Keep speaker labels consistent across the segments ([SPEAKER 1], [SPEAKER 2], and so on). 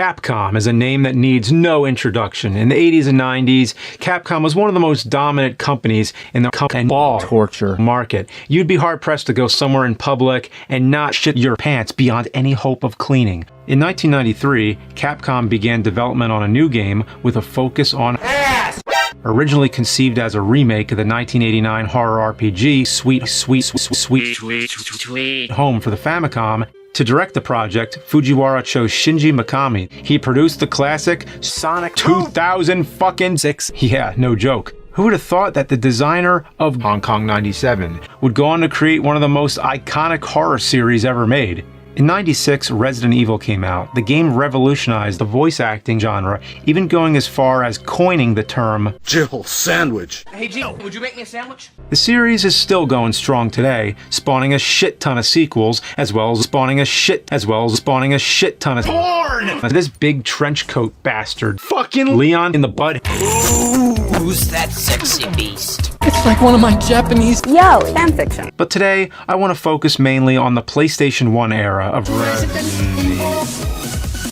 [SPEAKER 1] Capcom is a name that needs no introduction. In the 80s and 90s, Capcom was one of the most dominant companies in the ball torture market. You'd be hard-pressed to go somewhere in public and not shit your pants beyond any hope of cleaning. In 1993, Capcom began development on a new game with a focus on ass! Originally conceived as a remake of the 1989 horror RPG Sweet Home for the Famicom, to direct the project, Fujiwara chose Shinji Mikami. He produced the classic Sonic 2006. Yeah, no joke. Who would have thought that the designer of Hong Kong 97 would go on to create one of the most iconic horror series ever made? In '96, Resident Evil came out. The game revolutionized the voice acting genre, even going as far as coining the term
[SPEAKER 2] Jill Sandwich.
[SPEAKER 3] Hey Jill, would you make me a sandwich?
[SPEAKER 1] The series is still going strong today, spawning a shit ton of sequels, as well as spawning a shit ton of porn! This big trench coat bastard, fucking Leon in the butt.
[SPEAKER 3] Who's that sexy beast?
[SPEAKER 4] It's like one of my Japanese
[SPEAKER 5] fanfiction.
[SPEAKER 1] But today, I want to focus mainly on the PlayStation 1 era of Resident Evil.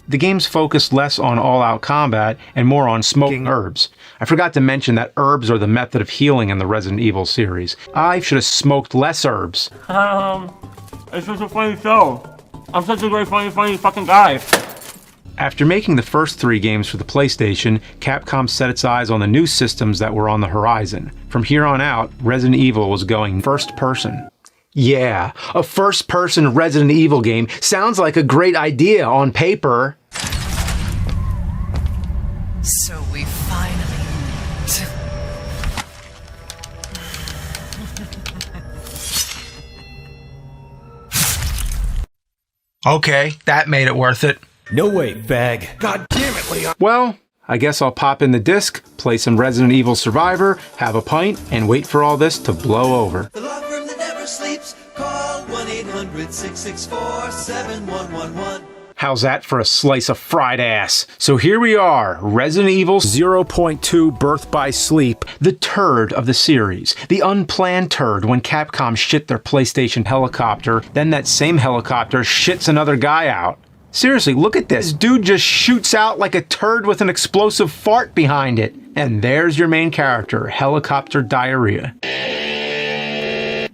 [SPEAKER 1] The games focus less on all-out combat and more on smoking herbs. I forgot to mention that herbs are the method of healing in the Resident Evil series. I should have smoked less herbs.
[SPEAKER 6] It's just a funny show. I'm such a great funny fucking guy.
[SPEAKER 1] After making the first 3 games for the PlayStation, Capcom set its eyes on the new systems that were on the horizon. From here on out, Resident Evil was going first person. Yeah, a first-person Resident Evil game sounds like a great idea on paper.
[SPEAKER 3] So we finally meet.
[SPEAKER 1] Okay, that made it worth it.
[SPEAKER 4] No way, fag.
[SPEAKER 2] God damn it, Leon.
[SPEAKER 1] Well, I guess I'll pop in the disc, play some Resident Evil Survivor, have a pint, and wait for all this to blow over.
[SPEAKER 7] The love room that never sleeps. Call 1-800-664-7111.
[SPEAKER 1] How's that for a slice of fried ass? So here we are, Resident Evil 0.2 Birth by Sleep, the turd of the series. The unplanned turd when Capcom shit their PlayStation helicopter, then that same helicopter shits another guy out. Seriously, look at this. Dude just shoots out like a turd with an explosive fart behind it. And there's your main character, Helicopter Diarrhea.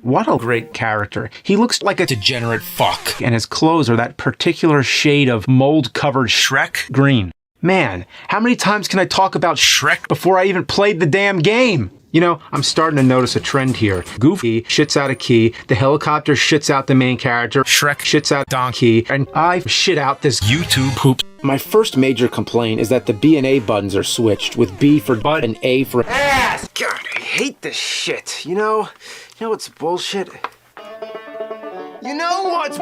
[SPEAKER 1] What a great character. He looks like a degenerate fuck. And his clothes are that particular shade of mold-covered Shrek green. Man, how many times can I talk about Shrek before I even played the damn game? You know, I'm starting to notice a trend here. Goofy shits out a key, the helicopter shits out the main character, Shrek shits out Donkey, and I shit out this YouTube poop. My first major complaint is that the B and A buttons are switched, with B for butt and A for ass. God, I hate this shit. You know what's bullshit? You know what's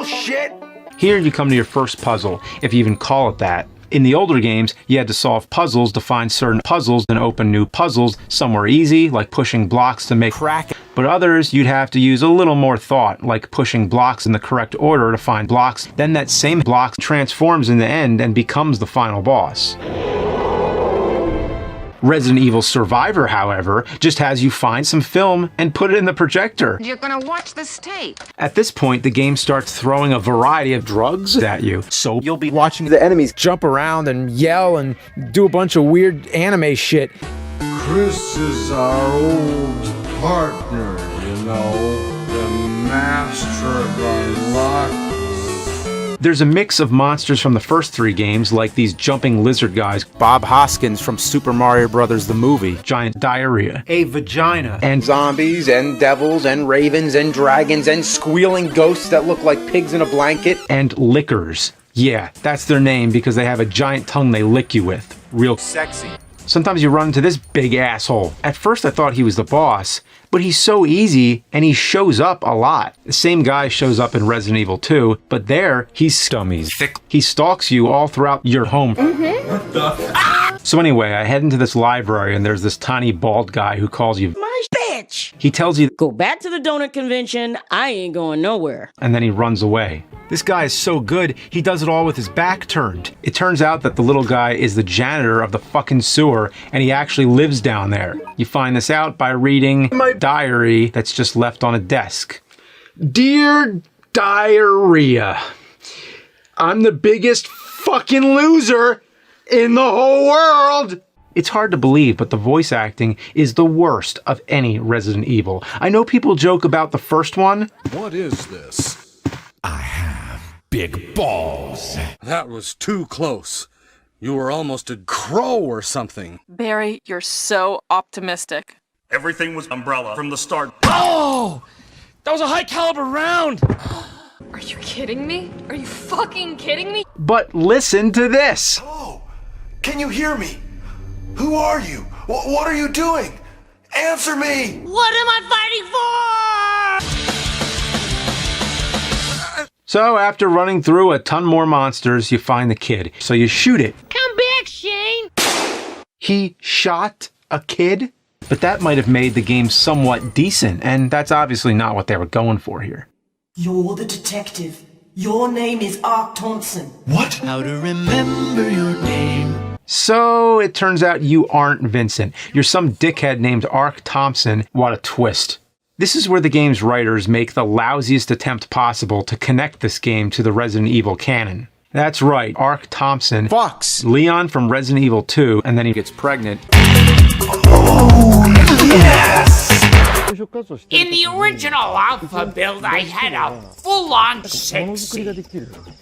[SPEAKER 1] bullshit? Here you come to your first puzzle, if you even call it that. In the older games, you had to solve puzzles to find certain puzzles and open new puzzles. Some were easy, like pushing blocks to make crack, but others you'd have to use a little more thought, like pushing blocks in the correct order to find blocks. Then that same block transforms in the end and becomes the final boss. Resident Evil Survivor, however, just has you find some film and put it in the projector.
[SPEAKER 5] You're gonna watch this tape.
[SPEAKER 1] At this point, the game starts throwing a variety of drugs at you, so you'll be watching the enemies jump around and yell and do a bunch of weird anime shit.
[SPEAKER 2] Chris is our old partner, you know, the master of unlock.
[SPEAKER 1] There's a mix of monsters from the first 3 games, like these jumping lizard guys, Bob Hoskins from Super Mario Bros. The movie, giant diarrhea, a vagina, and zombies, and devils, and ravens, and dragons, and squealing ghosts that look like pigs in a blanket, and lickers. Yeah, that's their name because they have a giant tongue they lick you with. Real sexy. Sometimes you run into this big asshole. At first I thought he was the boss, but he's so easy and he shows up a lot. The same guy shows up in Resident Evil 2, but there he's stummies. Thick. He stalks you all throughout your home. What the? So anyway, I head into this library and there's this tiny bald guy who calls you my bitch. He tells you,
[SPEAKER 8] go back to the donut convention, I ain't going nowhere.
[SPEAKER 1] And then he runs away. This guy is so good, he does it all with his back turned. It turns out that the little guy is the janitor of the fucking sewer, and he actually lives down there. You find this out by reading my diary that's just left on a desk. Dear Diarrhea, I'm the biggest fucking loser in the whole world. It's hard to believe, but the voice acting is the worst of any Resident Evil. I know people joke about the first one.
[SPEAKER 2] What is this?
[SPEAKER 4] I have big balls.
[SPEAKER 2] That was too close. You were almost a crow or something.
[SPEAKER 9] Barry, you're so optimistic.
[SPEAKER 6] Everything was Umbrella from the start.
[SPEAKER 4] Oh! That was a high caliber round!
[SPEAKER 10] Are you kidding me? Are you fucking kidding me?
[SPEAKER 1] But listen to this.
[SPEAKER 7] Oh, can you hear me? Who are you? What are you doing? Answer me!
[SPEAKER 3] What am I fighting for?
[SPEAKER 1] So after running through a ton more monsters, you find the kid. So you shoot it.
[SPEAKER 3] Come back, Shane.
[SPEAKER 1] He shot a kid? But that might have made the game somewhat decent, and that's obviously not what they were going for here.
[SPEAKER 11] You're the detective. Your name is Ark Thompson.
[SPEAKER 7] What?
[SPEAKER 4] How to remember your name.
[SPEAKER 1] So it turns out you aren't Vincent. You're some dickhead named Ark Thompson. What a twist. This is where the game's writers make the lousiest attempt possible to connect this game to the Resident Evil canon. That's right, Ark Thompson fucks Leon from Resident Evil 2, and then he gets pregnant.
[SPEAKER 3] In the original Alpha build, I had a full-on sexy.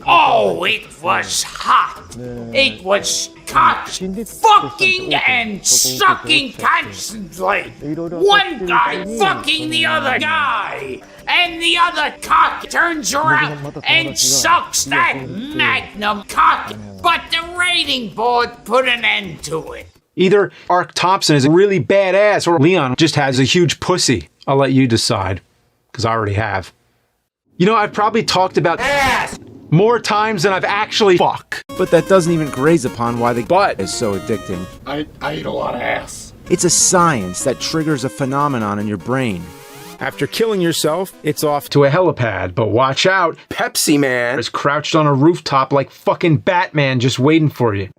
[SPEAKER 3] Oh, it was hot. It was cock fucking and sucking constantly. One guy fucking the other guy. And the other cock turns around and sucks that magnum cock. But the rating board put an end to it.
[SPEAKER 1] Either Ark Thompson is really badass or Leon just has a huge pussy. I'll let you decide, because I already have. You know, I've probably talked about ass more times than I've actually fuck.
[SPEAKER 12] But that doesn't even graze upon why the butt is so addicting.
[SPEAKER 6] I eat a lot of ass.
[SPEAKER 12] It's a science that triggers a phenomenon in your brain.
[SPEAKER 1] After killing yourself, it's off to a helipad, but watch out, Pepsi Man is crouched on a rooftop like fucking Batman just waiting for you.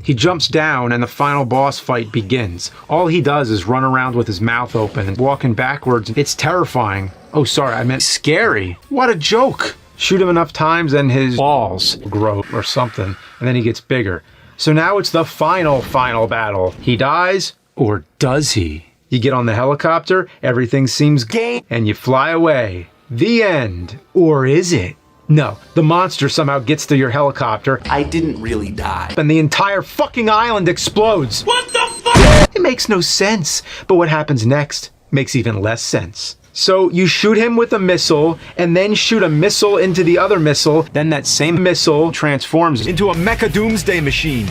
[SPEAKER 1] He jumps down and the final boss fight begins. All he does is run around with his mouth open and walking backwards. It's terrifying. Oh, sorry, I meant scary. What a joke. Shoot him enough times and his balls grow or something, and then he gets bigger. So now it's the final battle. He dies, or does he? You get on the helicopter, everything seems gay, and you fly away. The end. Or is it? No, the monster somehow gets to your helicopter.
[SPEAKER 7] I didn't really die.
[SPEAKER 1] And the entire fucking island explodes. What the fuck? It makes no sense. But what happens next makes even less sense. So you shoot him with a missile, and then shoot a missile into the other missile. Then that same missile transforms into a mecha doomsday machine.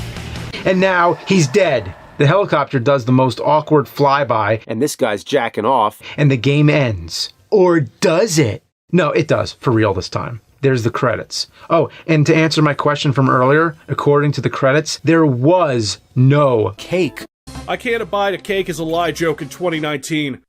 [SPEAKER 1] And now he's dead. The helicopter does the most awkward flyby, and this guy's jacking off, and the game ends. Or does it? No, it does, for real this time. There's the credits. Oh, and to answer my question from earlier, according to the credits, there was no cake.
[SPEAKER 6] I can't abide a cake as a lie joke in 2019.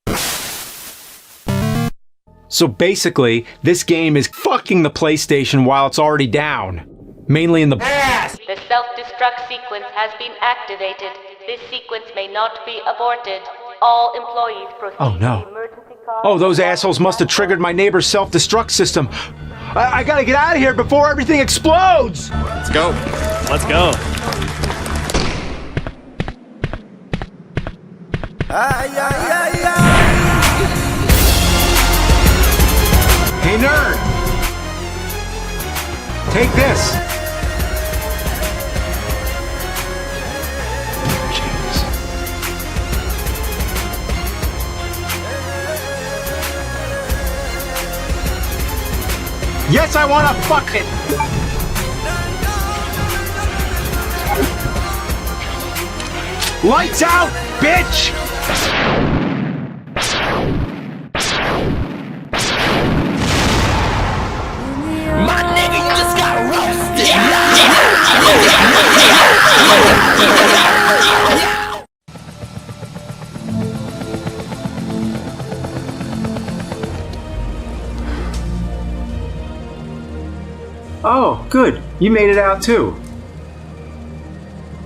[SPEAKER 1] So basically, this game is fucking the PlayStation while it's already down. Mainly in the ass.
[SPEAKER 13] The self-destruct sequence has been activated. This sequence may not be aborted. All employees proceed
[SPEAKER 1] Oh no.
[SPEAKER 13] to the emergency car.
[SPEAKER 1] Oh, those assholes must have triggered my neighbor's self-destruct system. I gotta get out of here before everything explodes!
[SPEAKER 6] Let's go. Let's go.
[SPEAKER 1] Hey, nerd! Take this! Yes, I wanna fuck it! Lights out, bitch!
[SPEAKER 3] My nigga, you just got roasted.
[SPEAKER 1] Oh, good. You made it out too.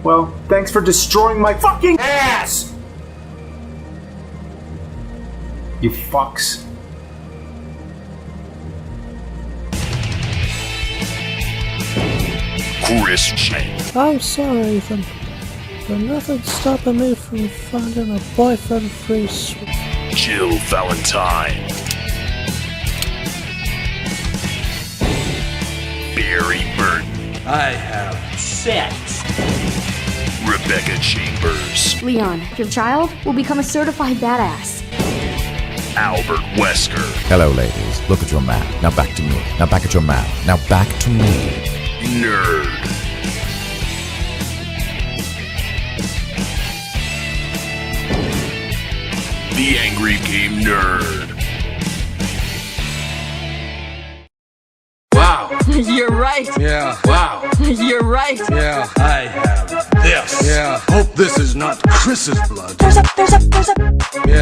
[SPEAKER 1] Well, thanks for destroying my fucking ass! You fucks.
[SPEAKER 4] Christian.
[SPEAKER 14] I'm sorry, Ethan, but nothing's stopping me from finding a boyfriend-free suite.
[SPEAKER 4] Jill Valentine. Barry Burton.
[SPEAKER 3] I have sex.
[SPEAKER 4] Rebecca Chambers.
[SPEAKER 10] Leon, your child will become a certified badass.
[SPEAKER 4] Albert Wesker.
[SPEAKER 15] Hello, ladies. Look at your man. Now back to me. Now back at your man. Now back to me.
[SPEAKER 4] Nerd. The Angry Game Nerd.
[SPEAKER 3] Wow.
[SPEAKER 9] You're right.
[SPEAKER 2] Yeah.
[SPEAKER 3] Wow.
[SPEAKER 9] You're right.
[SPEAKER 2] Yeah. I have this. Yeah. Hope this is not Chris's blood.
[SPEAKER 10] There's a...
[SPEAKER 2] Yeah.